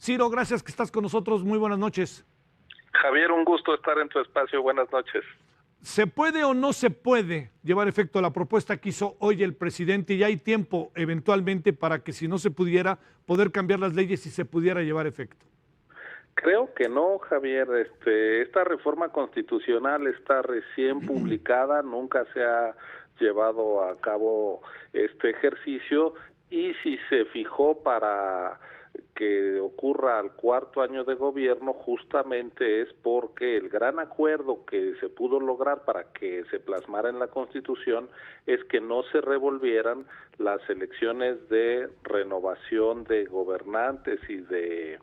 Ciro, gracias que estás con nosotros. Muy buenas noches. Javier, un gusto estar en tu espacio. Buenas noches. ¿Se puede o no se puede llevar efecto a la propuesta que hizo hoy el presidente? Y hay tiempo eventualmente para que, si no se pudiera, poder cambiar las leyes y se pudiera llevar efecto. Creo que no, Javier. Esta reforma constitucional está recién publicada, nunca se ha llevado a cabo este ejercicio, y si se fijó para que ocurra al cuarto año de gobierno, justamente es porque el gran acuerdo que se pudo lograr para que se plasmara en la Constitución es que no se revolvieran las elecciones de renovación de gobernantes y de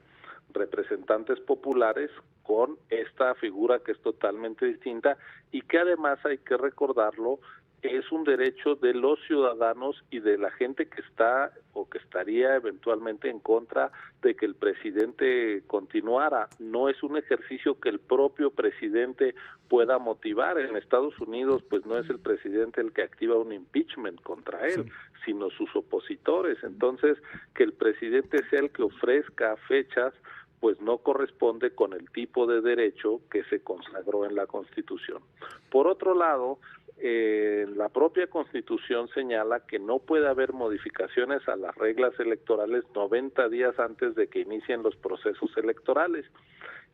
representantes populares con esta figura que es totalmente distinta y que además, hay que recordarlo, es un derecho de los ciudadanos y de la gente que está o que estaría eventualmente en contra de que el presidente continuara. No es un ejercicio que el propio presidente pueda motivar. En Estados Unidos, pues no es el presidente el que activa un impeachment contra él, sino sus opositores. Entonces, que el presidente sea el que ofrezca fechas, pues no corresponde con el tipo de derecho que se consagró en la Constitución. Por otro lado, la propia Constitución señala que no puede haber modificaciones a las reglas electorales 90 días antes de que inicien los procesos electorales.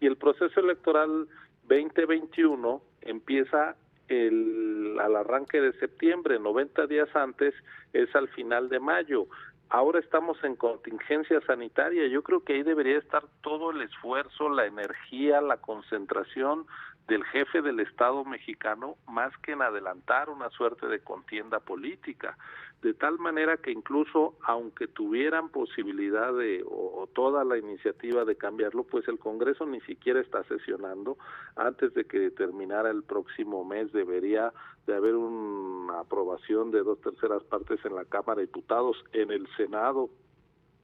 Y el proceso electoral 2021 empieza al arranque de septiembre, 90 días antes es al final de mayo. Ahora estamos en contingencia sanitaria. Yo creo que ahí debería estar todo el esfuerzo, la energía, la concentración del jefe del Estado mexicano, más que en adelantar una suerte de contienda política, de tal manera que incluso aunque tuvieran posibilidad o toda la iniciativa de cambiarlo, pues el Congreso ni siquiera está sesionando. Antes de que terminara el próximo mes debería de haber una aprobación de 2/3 partes en la Cámara de Diputados, en el Senado,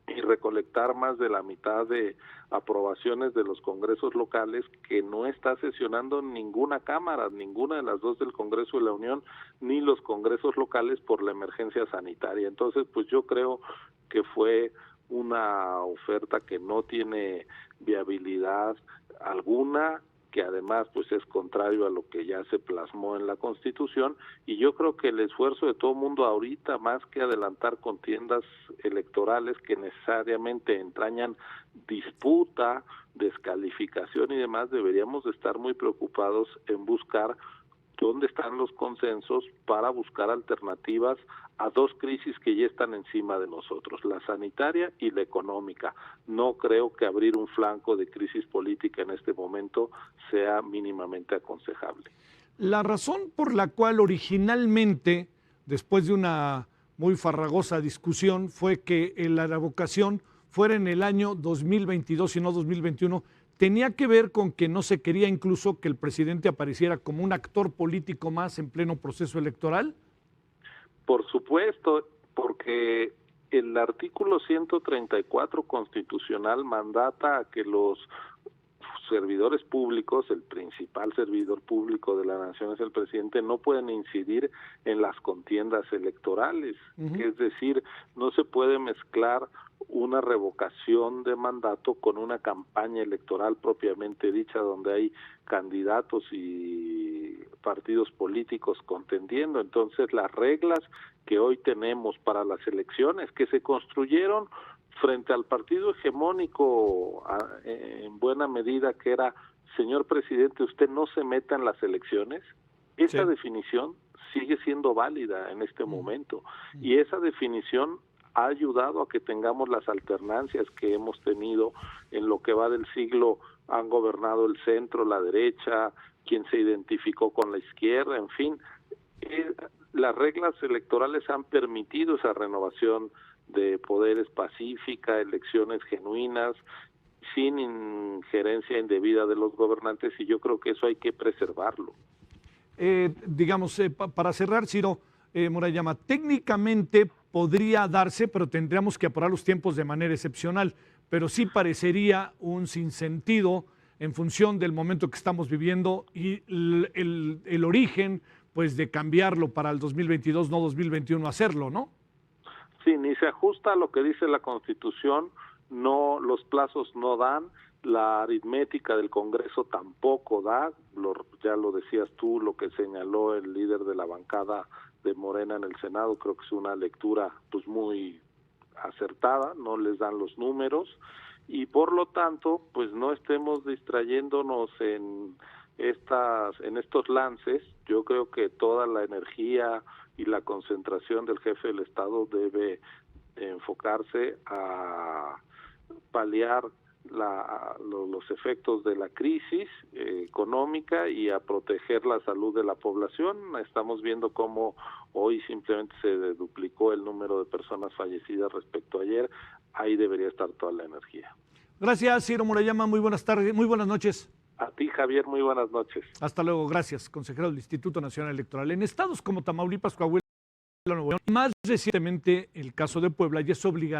y recolectar más de la mitad de aprobaciones de los congresos locales, que no está sesionando ninguna cámara, ninguna de las dos del Congreso de la Unión, ni los congresos locales por la emergencia sanitaria. Entonces, pues yo creo que fue una oferta que no tiene viabilidad alguna, que además pues es contrario a lo que ya se plasmó en la Constitución, y yo creo que el esfuerzo de todo el mundo ahorita, más que adelantar contiendas electorales que necesariamente entrañan disputa, descalificación y demás, deberíamos de estar muy preocupados en buscar dónde están los consensos para buscar alternativas a dos crisis que ya están encima de nosotros, la sanitaria y la económica. No creo que abrir un flanco de crisis política en este momento sea mínimamente aconsejable. La razón por la cual originalmente, después de una muy farragosa discusión, fue que la revocación fuera en el año 2022 y no 2021, tenía que ver con que no se quería incluso que el presidente apareciera como un actor político más en pleno proceso electoral. Por supuesto, porque el artículo 134 constitucional mandata a que los servidores públicos, el principal servidor público de la nación es el presidente, no pueden incidir en las contiendas electorales. Es decir, no se puede mezclar una revocación de mandato con una campaña electoral propiamente dicha, donde hay candidatos y partidos políticos contendiendo. Entonces, las reglas que hoy tenemos para las elecciones, que se construyeron frente al partido hegemónico en buena medida, que era: señor presidente, usted no se meta en las elecciones, esa definición sigue siendo válida en este momento, y esa definición ha ayudado a que tengamos las alternancias que hemos tenido en lo que va del siglo. Han gobernado el centro, la derecha, quien se identificó con la izquierda, en fin. Las reglas electorales han permitido esa renovación de poderes pacífica, elecciones genuinas, sin injerencia indebida de los gobernantes, y yo creo que eso hay que preservarlo. Para cerrar, Ciro Murayama, técnicamente podría darse, pero tendríamos que apurar los tiempos de manera excepcional, pero sí parecería un sinsentido en función del momento que estamos viviendo y el origen, pues, de cambiarlo para el 2022, no 2021, hacerlo, ¿no? Sí, ni se ajusta a lo que dice la Constitución, no, los plazos no dan, la aritmética del Congreso tampoco da, ya lo decías tú, lo que señaló el líder de la bancada de Morena en el Senado, creo que es una lectura pues muy acertada, no les dan los números y por lo tanto pues no estemos distrayéndonos en estos lances. Yo creo que toda la energía y la concentración del jefe del Estado debe enfocarse a paliar los efectos de la crisis económica y a proteger la salud de la población. Estamos viendo cómo hoy simplemente se duplicó el número de personas fallecidas respecto a ayer. Ahí debería estar toda la energía. Gracias, Ciro Murayama. Muy buenas tardes, muy buenas noches. A ti, Javier, muy buenas noches. Hasta luego, gracias, consejero del Instituto Nacional Electoral. En estados como Tamaulipas, Coahuila, Nuevo León, y más recientemente el caso de Puebla, ya es obligatorio